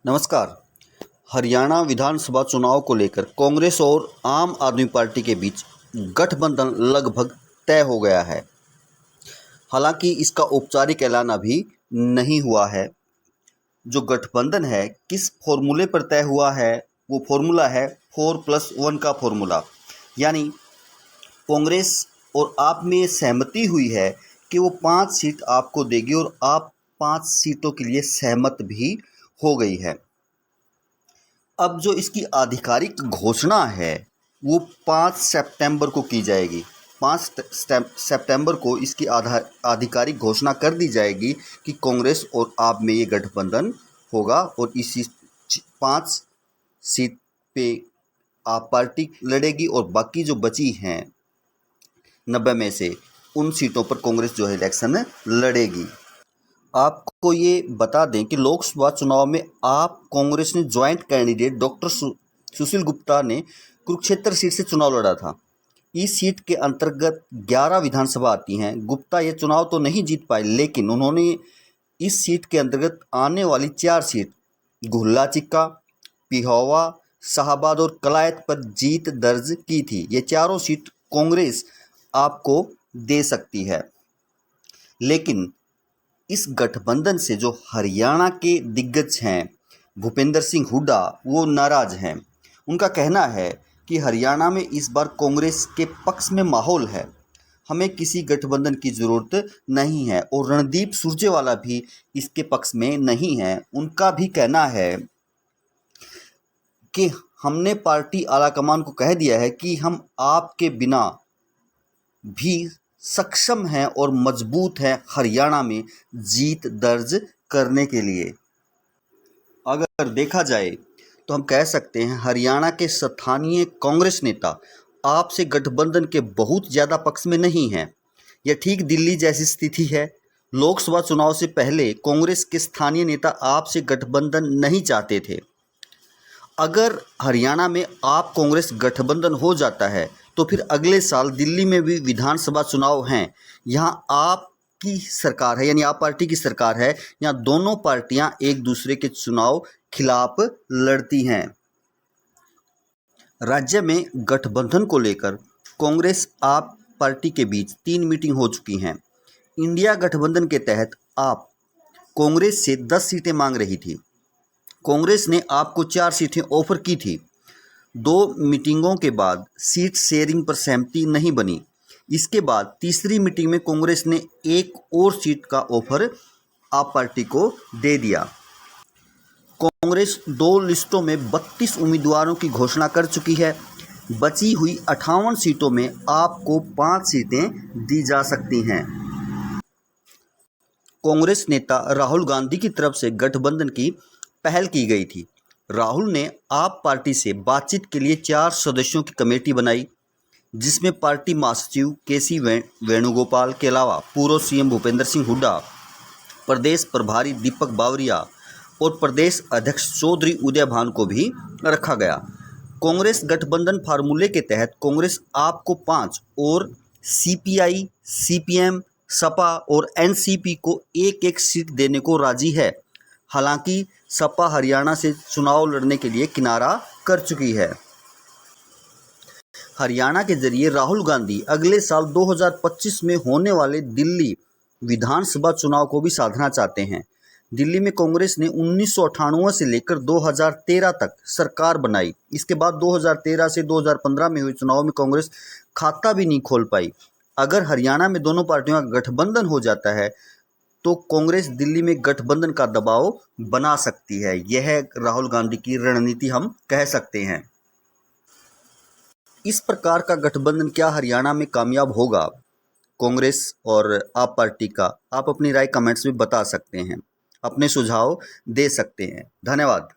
नमस्कार। हरियाणा विधानसभा चुनाव को लेकर कांग्रेस और आम आदमी पार्टी के बीच गठबंधन लगभग तय हो गया है। हालांकि इसका औपचारिक ऐलान अभी नहीं हुआ है। जो गठबंधन है किस फॉर्मूले पर तय हुआ है, वो फॉर्मूला है 4+1 का फॉर्मूला। यानी कांग्रेस और आप में सहमति हुई है कि वो 5 सीट आपको देगी और आप 5 सीटों के लिए सहमत भी हो गई है। अब जो इसकी आधिकारिक घोषणा है वो 5 सितंबर को की जाएगी। 5 सितंबर को इसकी आधिकारिक घोषणा कर दी जाएगी कि कांग्रेस और आप में ये गठबंधन होगा और इसी 5 सीट पे आप पार्टी लड़ेगी और बाकी जो बची हैं 90 में से उन सीटों पर कांग्रेस जो है इलेक्शन लड़ेगी। आपको ये बता दें कि लोकसभा चुनाव में आप कांग्रेस ने ज्वाइंट कैंडिडेट डॉक्टर सुशील गुप्ता ने कुरुक्षेत्र सीट से चुनाव लड़ा था। इस सीट के अंतर्गत 11 विधानसभा आती हैं। गुप्ता ये चुनाव तो नहीं जीत पाए, लेकिन उन्होंने इस सीट के अंतर्गत आने वाली 4 सीट गुहला चिक्का, पिहोवा, शाहबाद और कलायत पर जीत दर्ज की थी। ये चारों सीट कांग्रेस आपको दे सकती है। लेकिन इस गठबंधन से जो हरियाणा के दिग्गज हैं भूपेंद्र सिंह हुड्डा, वो नाराज हैं। उनका कहना है कि हरियाणा में इस बार कांग्रेस के पक्ष में माहौल है, हमें किसी गठबंधन की ज़रूरत नहीं है। और रणदीप सुरजेवाला भी इसके पक्ष में नहीं है। उनका भी कहना है कि हमने पार्टी आलाकमान को कह दिया है कि हम आपके बिना भी सक्षम हैं और मजबूत हैं हरियाणा में जीत दर्ज करने के लिए। अगर देखा जाए तो हम कह सकते हैं हरियाणा के स्थानीय कांग्रेस नेता आपसे गठबंधन के बहुत ज़्यादा पक्ष में नहीं हैं। यह ठीक दिल्ली जैसी स्थिति है। लोकसभा चुनाव से पहले कांग्रेस के स्थानीय नेता आपसे गठबंधन नहीं चाहते थे। अगर हरियाणा में आप कांग्रेस गठबंधन हो जाता है तो फिर अगले साल दिल्ली में भी विधानसभा चुनाव हैं। यहाँ आपकी सरकार है, यानी आप पार्टी की सरकार है। यहाँ दोनों पार्टियां एक दूसरे के चुनाव खिलाफ लड़ती हैं। राज्य में गठबंधन को लेकर कांग्रेस आप पार्टी के बीच 3 मीटिंग हो चुकी हैं। इंडिया गठबंधन के तहत आप कांग्रेस से 10 सीटें मांग रही थी। कांग्रेस ने आपको 4 सीटें ऑफर की थी। 2 मीटिंगों के बाद सीट शेयरिंग पर सहमति नहीं बनी। इसके बाद तीसरी मीटिंग में कांग्रेस ने एक और सीट का ऑफर आप पार्टी को दे दिया। कांग्रेस 2 लिस्टों में 32 उम्मीदवारों की घोषणा कर चुकी है। बची हुई 58 सीटों में आपको 5 सीटें दी जा सकती हैं। कांग्रेस नेता राहुल गांधी की तरफ से गठबंधन की पहल की गई थी। राहुल ने आप पार्टी से बातचीत के लिए 4 सदस्यों की कमेटी बनाई, जिसमें पार्टी महासचिव केसी वेणुगोपाल के अलावा पूर्व सीएम भूपेंद्र सिंह हुड्डा, प्रदेश प्रभारी दीपक बावरिया और प्रदेश अध्यक्ष चौधरी उदय भान को भी रखा गया। कांग्रेस गठबंधन फार्मूले के तहत कांग्रेस आपको 5 और सीपीआई, सीपीएम, सपा और एनसीपी को एक-एक सीट देने को राजी है। हालांकि सपा हरियाणा से चुनाव लड़ने के लिए किनारा कर चुकी है। हरियाणा के जरिए राहुल गांधी अगले साल 2025 में होने वाले दिल्ली विधानसभा चुनाव को भी साधना चाहते हैं। दिल्ली में कांग्रेस ने 1998 से लेकर 2013 तक सरकार बनाई। इसके बाद 2013 से 2015 में हुए चुनाव में कांग्रेस खाता भी नहीं खोल पाई। अगर हरियाणा में दोनों पार्टियों का गठबंधन हो जाता है तो कांग्रेस दिल्ली में गठबंधन का दबाव बना सकती है। यह राहुल गांधी की रणनीति हम कह सकते हैं। इस प्रकार का गठबंधन क्या हरियाणा में कामयाब होगा कांग्रेस और आप पार्टी का? आप अपनी राय कमेंट्स में बता सकते हैं, अपने सुझाव दे सकते हैं। धन्यवाद।